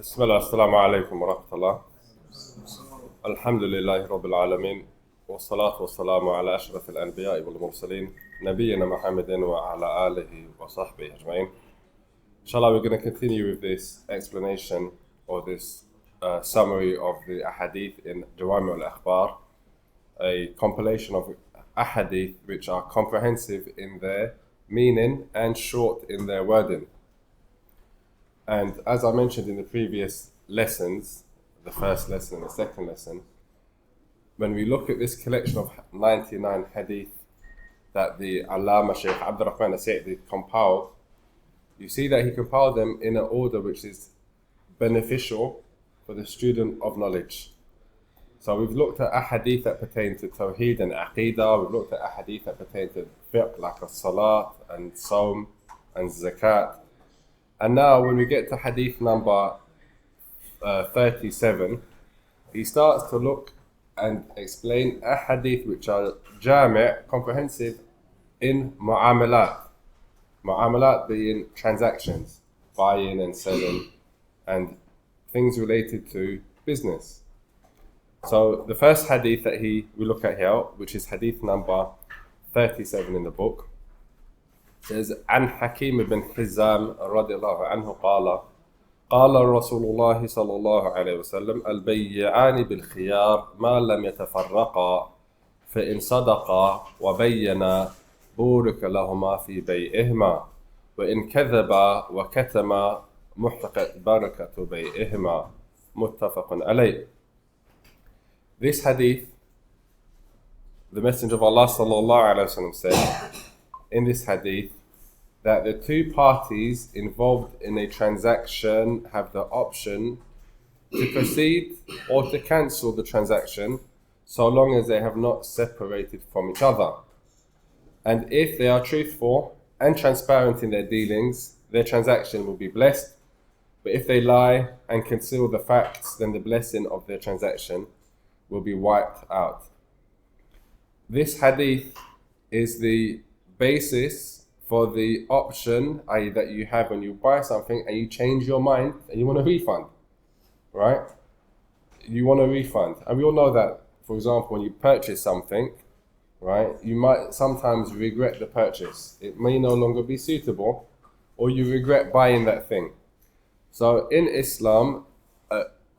بسم الله السلام عليكم ورحمة الله. الحمد لله رب العالمين والصلاة والسلام على أشرف الأنبياء والمرسلين نبينا محمد وعلى آله وصحبه أجمعين. Inshallah, we're going to continue with this explanation or this summary of the Hadith in Jawami Ul-Akhbar, a compilation of Hadith which are comprehensive in their meaning and short in their wording. And as I mentioned in the previous lessons, the first lesson and the second lesson, when we look at this collection of 99 hadith that the Allama Shaykh Abdul Sa'di compiled, you see that he compiled them in an order which is beneficial for the student of knowledge. So we've looked at ahadith that pertain to Tawheed and Aqidah, we've looked at ahadith that pertain to fiqh like as-salat and Sawm and Zakat. And now when we get to hadith number 37, he starts to look and explain ahadith which are jami', comprehensive in mu'amalat. Mu'amalat being transactions, buying and selling and things related to business. So the first hadith that we look at here, which is hadith number 37 in the book, says عن حكيم بن حزام رضي الله عنه قال رسول الله صلى الله عليه وسلم البيعان بالخيار ما لم يتفرقا فإن صدقا وبينا بورك لهما في بيعهما وإن كذبا وكتما محقت بركة بيعهما متفق عليه. This hadith, the Messenger of Allah sallallahu alaihi wasallam said in this hadith that the two parties involved in a transaction have the option to proceed or to cancel the transaction so long as they have not separated from each other. And if they are truthful and transparent in their dealings, their transaction will be blessed. But if they lie and conceal the facts, then the blessing of their transaction will be wiped out. This hadith is the basis for the option, i.e. that you have when you buy something and you change your mind and you want a refund, right? You want a refund. And we all know that, for example, when you purchase something, right, you might sometimes regret the purchase. It may no longer be suitable or you regret buying that thing. So in Islam,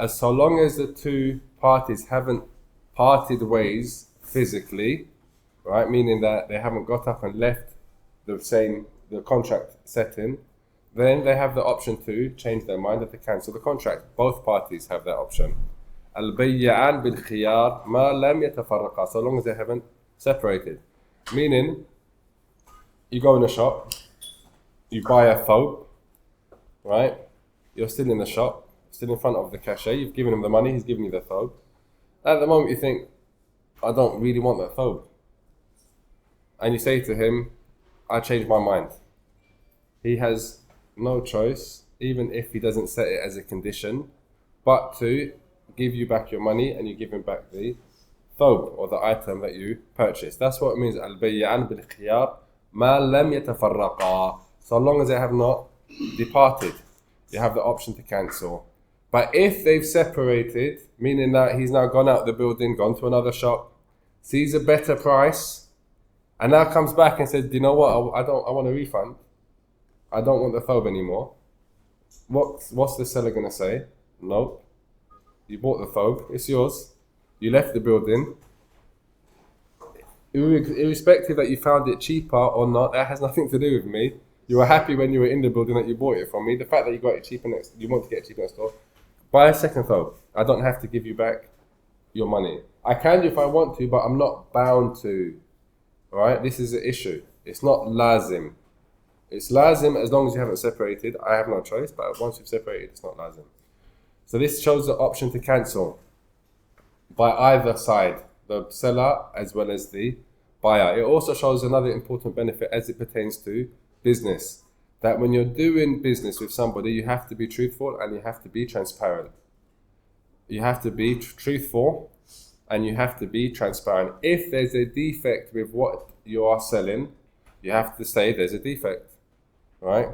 so long as the two parties haven't parted ways physically, right, meaning that they haven't got up and left the contract setting, then they have the option to change their mind and to cancel the contract. Both parties have that option. Al-bayya'an bil-khiyar ma lam yatafarraqa, so long as they haven't separated. Meaning, you go in a shop, you buy a thobe, right? You're still in the shop, still in front of the cashier, you've given him the money, he's giving you the thobe. At the moment you think, I don't really want that thobe. And you say to him, I changed my mind. He has no choice, even if he doesn't set it as a condition, but to give you back your money and you give him back the thobe or the item that you purchased. That's what it means. Al-bayya'an bil-khiyar ma lam yatafarraqa. So long as they have not departed, you have the option to cancel. But if they've separated, meaning that he's now gone out the building, gone to another shop, sees a better price, and now comes back and says, do you know what, I want a refund. I don't want the thobe anymore. What's the seller going to say? Nope. You bought the thobe, it's yours. You left the building. Irrespective that you found it cheaper or not, that has nothing to do with me. You were happy when you were in the building that you bought it from me. The fact that you got it cheaper you want to get it cheaper next door, buy a second thobe. I don't have to give you back your money. I can do if I want to, but I'm not bound to. Alright, this is the issue. It's not lazim. It's lazim as long as you haven't separated. I have no choice, but once you've separated, it's not lazim. So this shows the option to cancel by either side, the seller as well as the buyer. It also shows another important benefit as it pertains to business, that when you're doing business with somebody, you have to be truthful and you have to be transparent. You have to be truthful and you have to be transparent. If there's a defect with what you are selling, you have to say there's a defect, right?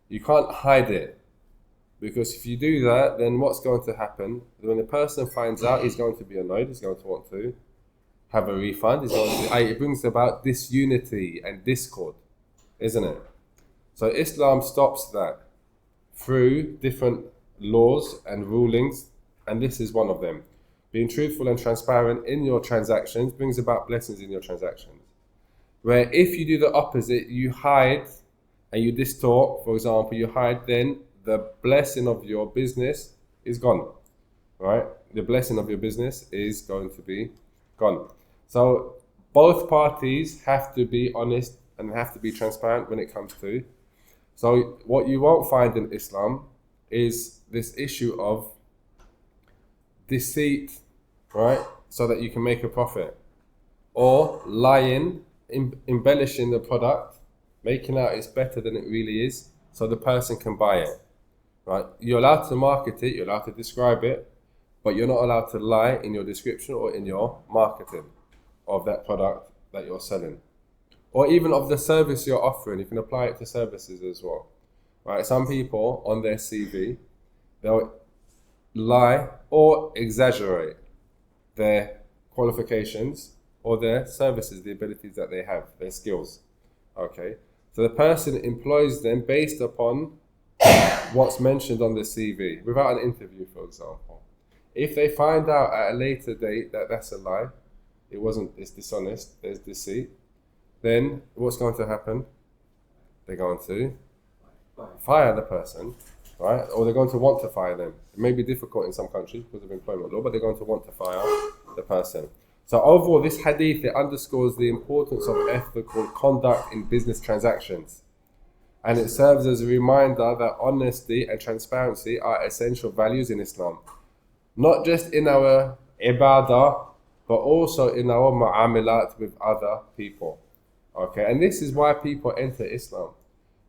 You can't hide it. Because if you do that, then what's going to happen? When the person finds out, he's going to be annoyed, he's going to want to have a refund, it brings about disunity and discord, isn't it? So Islam stops that through different laws and rulings, and this is one of them. Being truthful and transparent in your transactions brings about blessings in your transactions. Where if you do the opposite, you hide and you distort, for example, you hide, then the blessing of your business is gone, right? The blessing of your business is going to be gone. So both parties have to be honest and have to be transparent when it comes to. So what you won't find in Islam is this issue of deceit, right? So that you can make a profit, or lying, embellishing the product, making out it's better than it really is, so the person can buy it, right? You're allowed to market it, you're allowed to describe it, but you're not allowed to lie in your description or in your marketing of that product that you're selling, or even of the service you're offering. You can apply it to services as well, right? Some people on their CV, they'll lie or exaggerate their qualifications or their services, the abilities that they have, their skills. Okay, so the person employs them based upon what's mentioned on the CV, without an interview, for example. If they find out at a later date that that's a lie, it's dishonest, there's deceit, then what's going to happen? They're going to fire the person, right? Or they're going to want to fire them. It may be difficult in some countries because of employment law, but they're going to want to fire the person. So overall, this hadith, it underscores the importance of ethical conduct in business transactions. And it serves as a reminder that honesty and transparency are essential values in Islam. Not just in our ibadah, but also in our mu'amalat with other people. Okay, and this is why people enter Islam.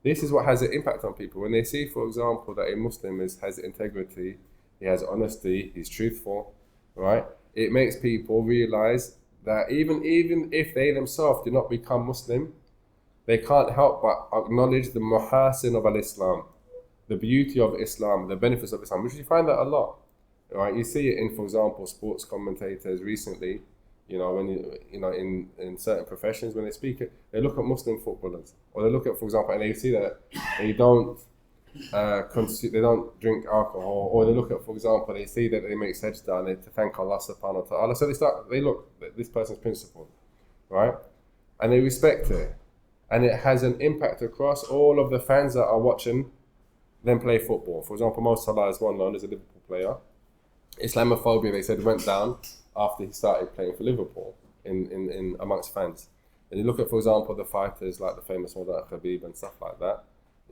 This is what has an impact on people. When they see, for example, that a Muslim has integrity, he has honesty, he's truthful, right? It makes people realize that even if they themselves do not become Muslim, they can't help but acknowledge the muhasin of al-Islam, the beauty of Islam, the benefits of Islam, which you find that a lot, right? You see it in, for example, sports commentators recently, in certain professions, when they speak it, they look at Muslim footballers, or they look at, for example, and they see that they don't they don't drink alcohol, or they look at, for example, they see that they make sajda and they to thank Allah subhanahu wa ta'ala. So they look at this person's principle, right? And they respect it. And it has an impact across all of the fans that are watching them play football. For example, Mo Salah is one known as a Liverpool player. Islamophobia, they said, went down after he started playing for Liverpool in amongst fans. And you look at, for example, the fighters like the famous one like Khabib and stuff like that,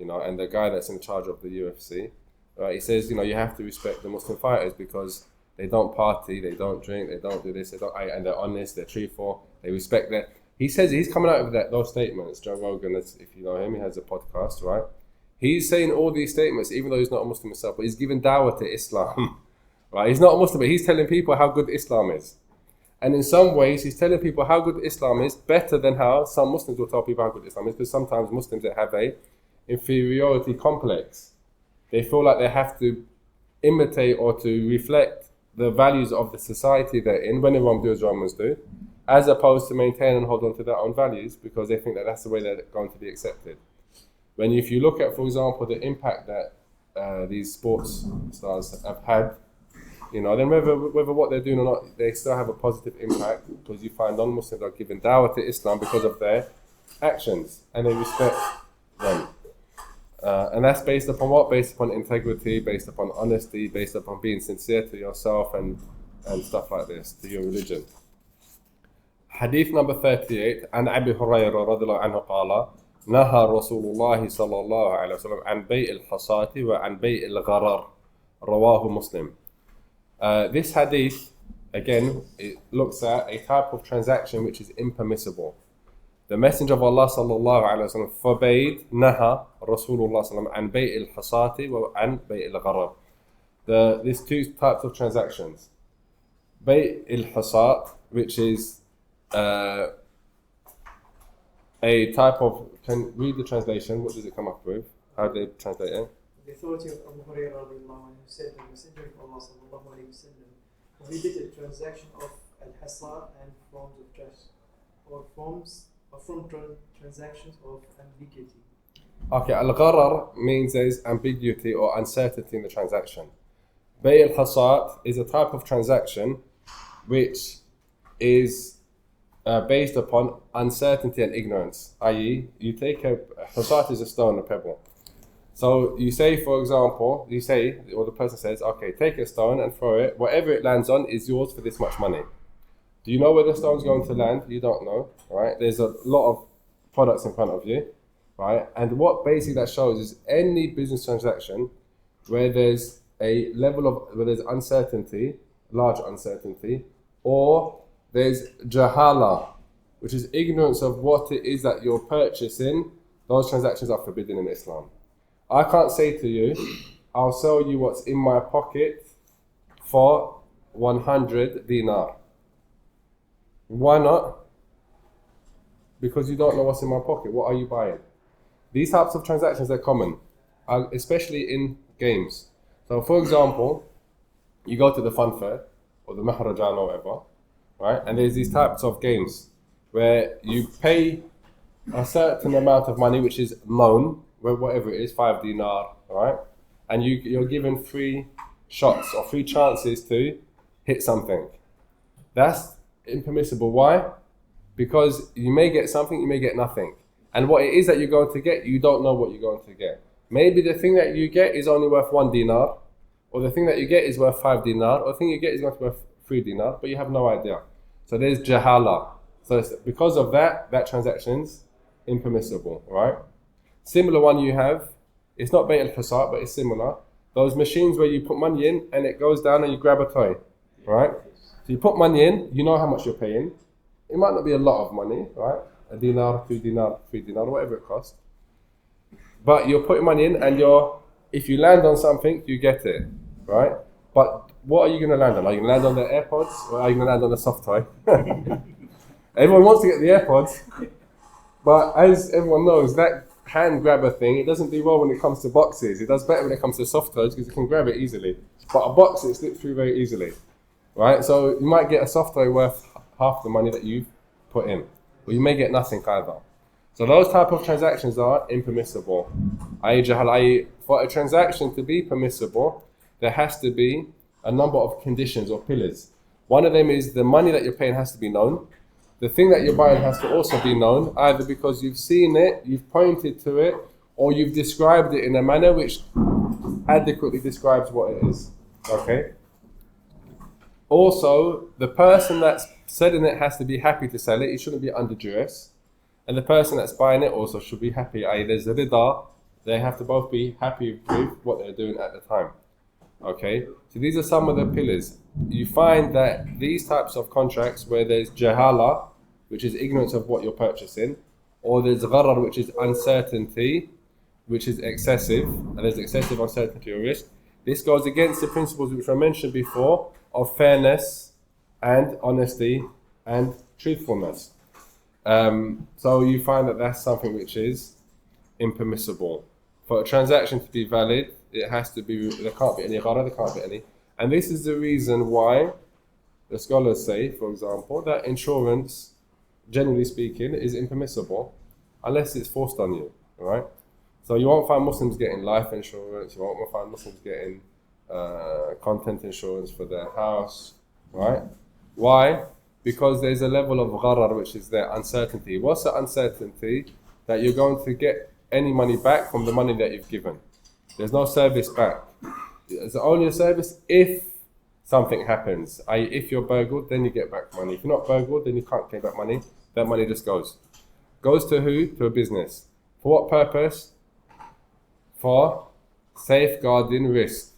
and the guy that's in charge of the UFC, right? He says, you have to respect the Muslim fighters because they don't party, they don't drink, they don't do this, and they're honest, they're truthful, they respect that. He says he's coming out with those statements. Joe Rogan, if you know him, he has a podcast, right? He's saying all these statements, even though he's not a Muslim himself, but he's giving dawah to Islam, right? He's not a Muslim, but he's telling people how good Islam is. And in some ways, he's telling people how good Islam is better than how some Muslims will tell people how good Islam is, because sometimes Muslims that have a inferiority complex, they feel like they have to imitate or to reflect the values of the society they're in when everyone does what Romans do, as opposed to maintain and hold on to their own values because they think that that's the way they're going to be accepted. When if you look at, for example, the impact that these sports stars have had, then whether what they're doing or not, they still have a positive impact because you find non-Muslims are giving dawah to Islam because of their actions and they respect them. And that's based upon what? Based upon integrity, based upon honesty, based upon being sincere to yourself and stuff like this, to your religion. Hadith number 38, عن أبي هريرة رضي الله عنه قال نهى رسول الله صلى الله عليه وسلم عن بيع الحصاة وعن بيع الغرر رواه مسلم. This hadith, again, it looks at a type of transaction which is impermissible. The Messenger of Allah sallallahu alaihi wasallam forbade naha Rasulullah sallam an bay' al-hasati wa an bay' al-gharar. These two types of transactions. Bay' al-hasat, which is a type of. Can read the translation. What does it come up with? How do they translate it? the authority of Abu Hurairah who said the Messenger of Allah sallallahu alayhi wa sallam prohibited transaction of al-hasa and forms of trust, or from transactions of ambiguity. Okay, al-gharar means there is ambiguity or uncertainty in the transaction. Bay al-hasat is a type of transaction which is based upon uncertainty and ignorance, i.e. you take hasat is a stone, a pebble. So you say, for example, or the person says, okay, take a stone and throw it, whatever it lands on is yours for this much money. Do you know where the stone's going to land? You don't know, right? There's a lot of products in front of you, right? And what basically that shows is any business transaction where there's a level of, where there's uncertainty, large uncertainty, or there's jahala, which is ignorance of what it is that you're purchasing, those transactions are forbidden in Islam. I can't say to you, I'll sell you what's in my pocket for 100 dinar. Why not? Because you don't know what's in my pocket. What are you buying? These types of transactions are common, especially in games. So for example, you go to the fun fair or the maharajan or whatever, right? And there's these types of games where you pay a certain amount of money, which is known, whatever it is, 5 dinar, right? And you're given 3 shots or 3 chances to hit something. That's impermissible. Why? Because you may get something, you may get nothing. And what it is that you're going to get, you don't know what you're going to get. Maybe the thing that you get is only worth 1 dinar, or the thing that you get is worth 5 dinar, or the thing you get is going to be worth 3 dinar, but you have no idea. So there's jahala. So because of that transaction's impermissible, right? Similar one you have, it's not Bayt al-Hasat, but it's similar. Those machines where you put money in and it goes down and you grab a toy, right? So you put money in, you know how much you're paying. It might not be a lot of money, right? A dinar, 2 dinar, 3 dinar, whatever it costs. But you're putting money in and if you land on something, you get it, right? But what are you going to land on? Are you going to land on the AirPods or are you going to land on the soft toy? Everyone wants to get the AirPods, but as everyone knows, that hand grabber thing, it doesn't do well when it comes to boxes. It does better when it comes to soft toys because you can grab it easily. But a box, it slips through very easily, right? So you might get a soft toy worth half the money that you've put in, or you may get nothing either. So those type of transactions are impermissible. For a transaction to be permissible, there has to be a number of conditions or pillars. One of them is the money that you're paying has to be known. The thing that you're buying has to also be known, either because you've seen it, you've pointed to it, or you've described it in a manner which adequately describes what it is. Okay? Also, the person that's selling it has to be happy to sell it. It shouldn't be under duress. And the person that's buying it also should be happy. There's a rida. They have to both be happy with what they're doing at the time. Okay? So these are some of the pillars. You find that these types of contracts where there's jahala, which is ignorance of what you're purchasing, or there's gharar, which is uncertainty, which is excessive, and there's excessive uncertainty or risk. This goes against the principles which I mentioned before of fairness and honesty and truthfulness. So you find that that's something which is impermissible. For a transaction to be valid, it has to be, there can't be any gharar, there can't be any. And this is the reason why the scholars say, for example, that insurance, generally speaking, is impermissible unless it's forced on you, right? So you won't find Muslims getting life insurance, you won't find Muslims getting content insurance for their house, right? Why? Because there's a level of gharar, which is their uncertainty. What's the uncertainty? That you're going to get any money back from the money that you've given. There's no service back. It's only a service if something happens. If you're burgled, then you get back money. If you're not burgled, then you can't get back money. That money just goes. Goes to who? To a business. For what purpose? For safeguarding risk.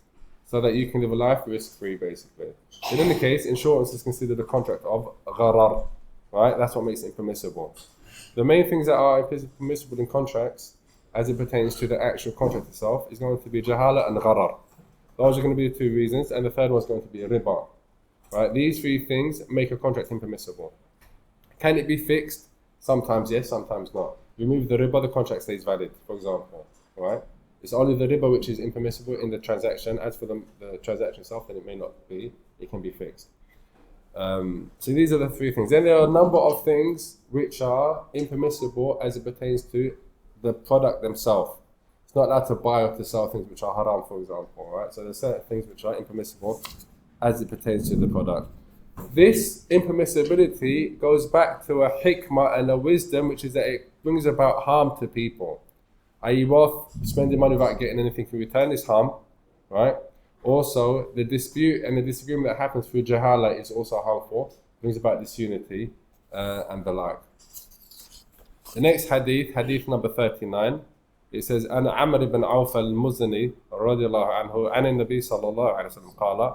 So that you can live a life risk-free, basically. In any case, insurance is considered a contract of gharar. Right? That's what makes it impermissible. The main things that are permissible in contracts, as it pertains to the actual contract itself, is going to be jahala and gharar. Those are going to be the 2 reasons, and the third one is going to be riba. Right? These 3 things make a contract impermissible. Can it be fixed? Sometimes yes, sometimes not. Remove the riba, the contract stays valid, for example. Right? It's only the riba which is impermissible in the transaction. As for the transaction itself, then it may not be. It can be fixed. So these are the three things. Then there are a number of things which are impermissible as it pertains to the product themselves. It's not allowed to buy or to sell things which are haram, for example, right? So there's certain things which are impermissible as it pertains to the product. This impermissibility goes back to a hikmah and a wisdom, which is that it brings about harm to people. i.e. both spending money without getting anything in return is harm, right? Also, the dispute and the disagreement that happens through jahala is also harmful, brings about disunity and the like. The next hadith, hadith number 39, it says, أنا عمرو بن عوف المزني رضي الله عنه عن النبي صلى الله عليه وسلم قال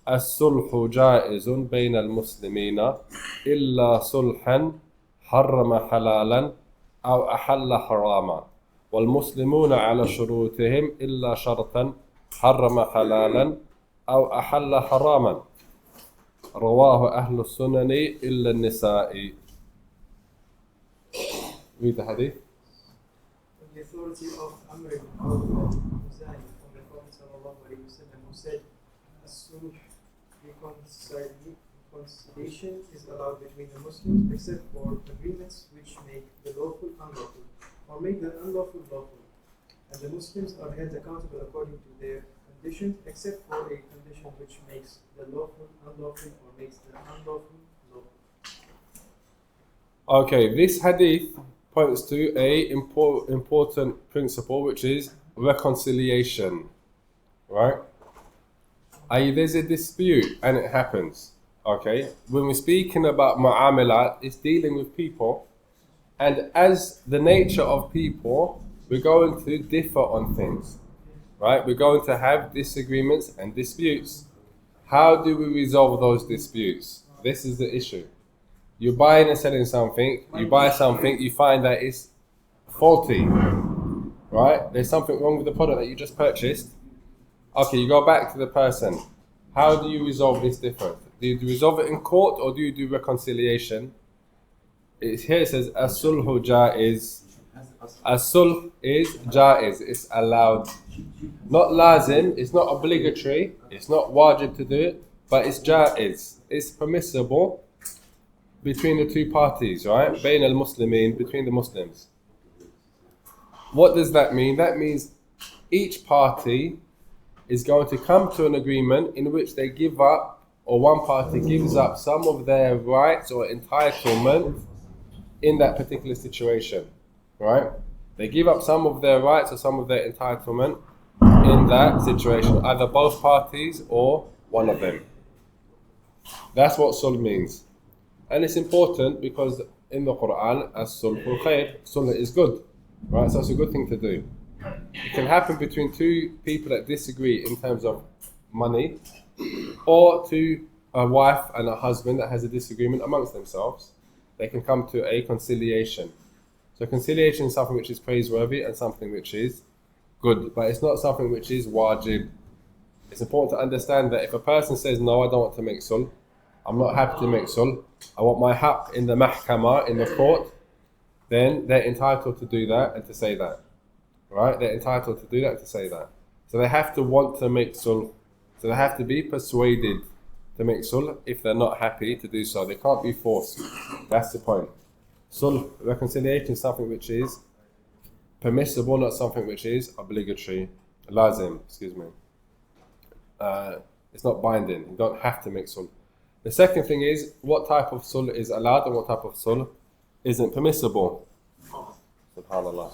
الصلح جائز بين المسلمين إلا صلحا حرم حلالا أو أحل حراما والمسلمون على شروطهم إلا شرطا حرم حلالا أو أحل حراما رواه أهل السنن إلا النساء. Read the hadith. The authority of Amr ibn al-Muzani from the Prophet sallallahu alayhi wa sallam, who said, "As-sulh, reconciliation is allowed between the Muslims except for agreements which make the lawful unlawful or make the unlawful lawful, and the Muslims are held accountable according to their condition except for a condition which makes the lawful unlawful or makes the unlawful lawful." Okay, this hadith points to a important principle, which is reconciliation, right? i.e. there's a dispute and it happens, okay? When we're speaking about mu'amalat, it's dealing with people, and as the nature of people, we're going to differ on things, right? We're going to have disagreements and disputes. How do we resolve those disputes? This is the issue. You're buying and selling something, you buy something, you find that it's faulty, right? There's something wrong with the product that you just purchased. Okay, you go back to the person. How do you resolve this difference? Do you resolve it in court or do you do reconciliation? Here it says, as-sulhu jaiz. As-sulh is jaiz, it's allowed. Not lazim, it's not obligatory, it's not wajib to do it, but it's jaiz, it's permissible between the two parties, right? Bain al-Muslimin, between the Muslims. What does that mean? That means each party is going to come to an agreement in which they give up, or one party gives up some of their rights or entitlement in that particular situation, right? They give up some of their rights or some of their entitlement in that situation, either both parties or one of them. That's what sulh means. And it's important because in the Quran, as-sulhu khair, sulh is good, right? So it's a good thing to do. It can happen between two people that disagree in terms of money, or to a wife and a husband that has a disagreement amongst themselves. They can come to a conciliation. So conciliation is something which is praiseworthy and something which is good, but it's not something which is wajib. It's important to understand that if a person says, no, I don't want to make sulh, I'm not happy to make sulh, I want my haqq in the mahkamah, in the court, then they're entitled to do that and to say that. Right? They're entitled to do that and to say that. So they have to want to make sulh. So they have to be persuaded to make sulh if they're not happy to do so. They can't be forced. That's the point. Sulh, reconciliation is something which is permissible, not something which is obligatory. Lazim, excuse me. It's not binding. You don't have to make sulh. The second thing is, what type of sulh is allowed and what type of sulh isn't permissible. Subhanallah.